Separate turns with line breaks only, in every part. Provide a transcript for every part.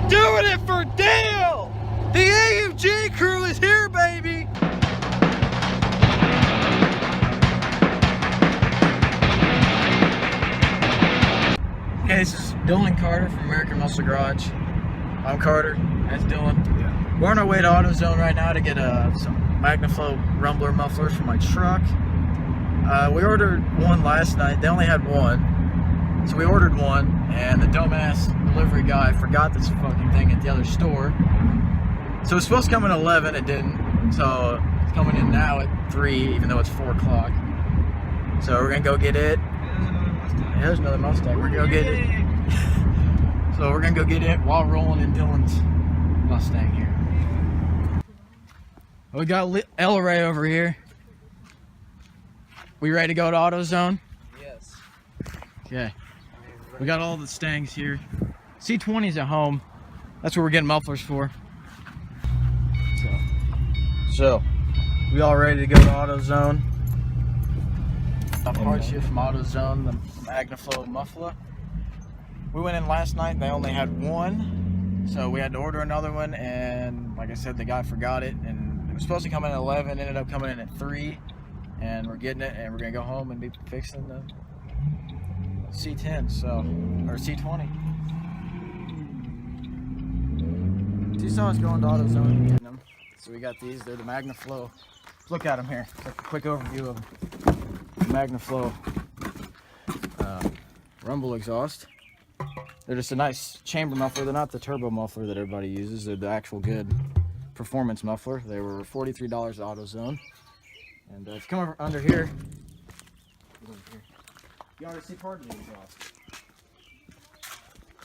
Doing it for Dale! The AMG crew is here, baby! Hey, this is Dylan Carter from American Muscle Garage. I'm Carter, that's Dylan. Yeah. We're on our way to AutoZone right now to get some MagnaFlow Rumbler mufflers for my truck. We ordered one last night. They only had one. So we ordered one, and the dumbass delivery guy forgot this fucking thing at the other store. So it was supposed to come in at 11, it didn't. So it's coming in now at 3, even though it's 4 o'clock. So we're gonna go get it. Yeah, there's another Mustang. We're gonna go get it. So we're gonna go get it while rolling in Dylan's Mustang here. We got El Ray over here. We ready to go to AutoZone?
Yes.
Okay. We got all the Stangs here. C20's at home. That's what we're getting mufflers for. So we all ready to go to AutoZone. A part shit from AutoZone, the MagnaFlow muffler. We went in last night, they only had one. So we had to order another one, and like I said, the guy forgot it, and it was supposed to come in at 11, ended up coming in at 3. And we're getting it, and we're gonna go home and be fixing the C10, or C20. You saw us going to AutoZone and getting them. So we got these, they're the MagnaFlow. Look at them here, it's like a quick overview of the MagnaFlow rumble exhaust. They're just a nice chamber muffler. They're not the turbo muffler that everybody uses, they're the actual good performance muffler. They were $43 at AutoZone. And if you come over under here, you already see part of the exhaust.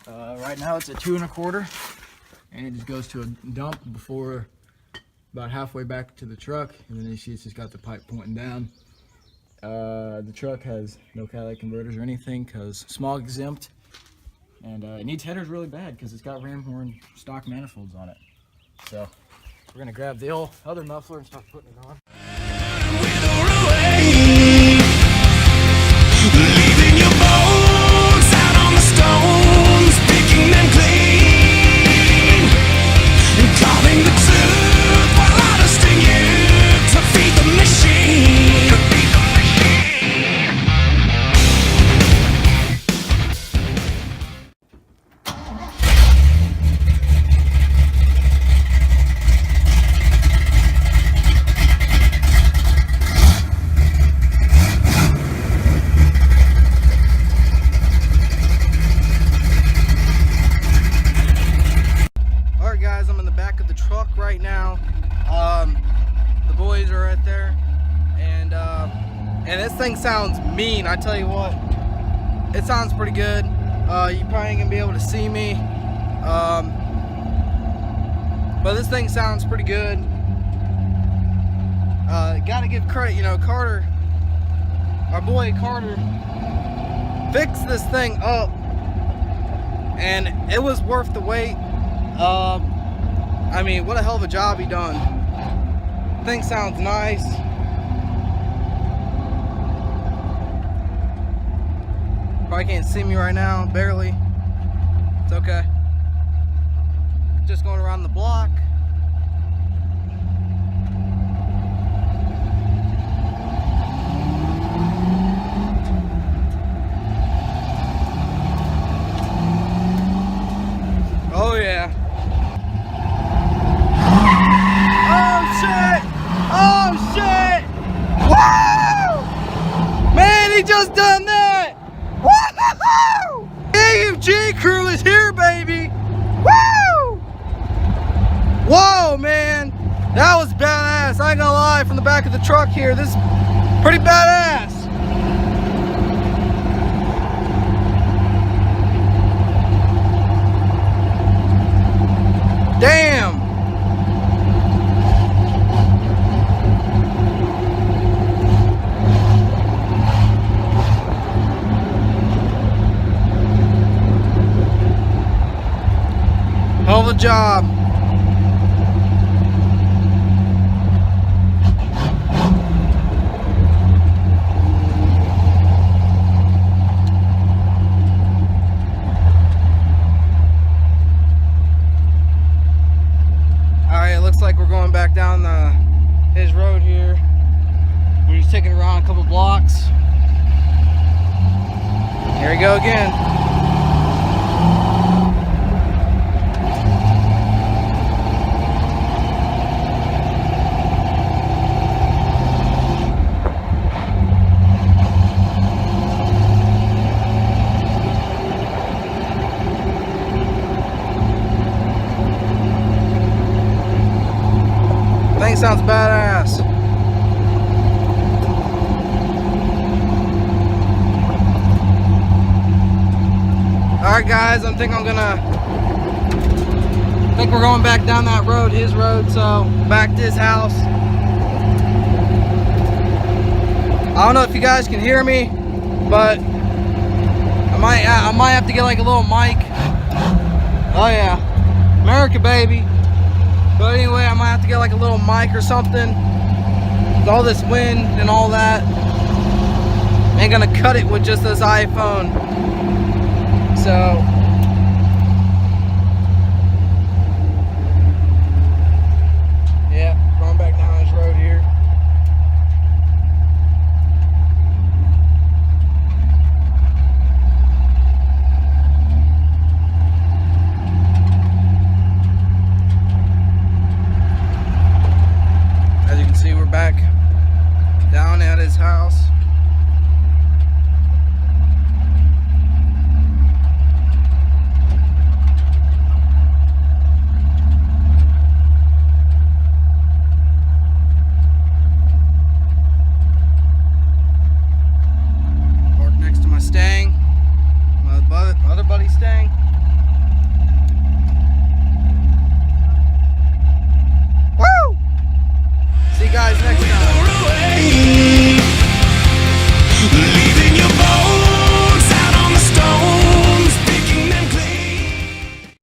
Right now it's at 2 1/4, and it just goes to a dump before about halfway back to the truck, and then you see it's just got the pipe pointing down. The truck has no catalytic converters or anything because smog exempt, and it needs headers really bad because it's got ram horn stock manifolds on it. So we're gonna grab the old other muffler and start putting it on.
Leaving your bones out on the stones, picking them clean, and calling the truth while harvesting you to feed the machine.
Right now, the boys are right there, and this thing sounds mean. I tell you what, it sounds pretty good. You probably ain't gonna be able to see me, but this thing sounds pretty good. Gotta give credit, you know, Carter, our boy Carter, fixed this thing up, and it was worth the wait. I mean, what a hell of a job he done. Thing sounds nice. Probably can't see me right now, barely. It's okay. Just going around the block. Oh yeah. Oh shit! Woo! Man, he just done that! Woo! AMG crew is here, baby! Woo! Whoa, man! That was badass. I ain't gonna lie, from the back of the truck here, this is pretty badass. Damn! Hell of a job.
going back down his road here. We're just taking around a couple blocks. Here we go again. Thing sounds badass. Alright guys, I think we're going back down that road, his road, so back to his house. I don't know if you guys can hear me, but I might have to get like a little mic. Oh yeah, America baby. But anyway, I might have to get like a little mic or something. With all this wind and all that, ain't gonna cut it with just this iPhone. So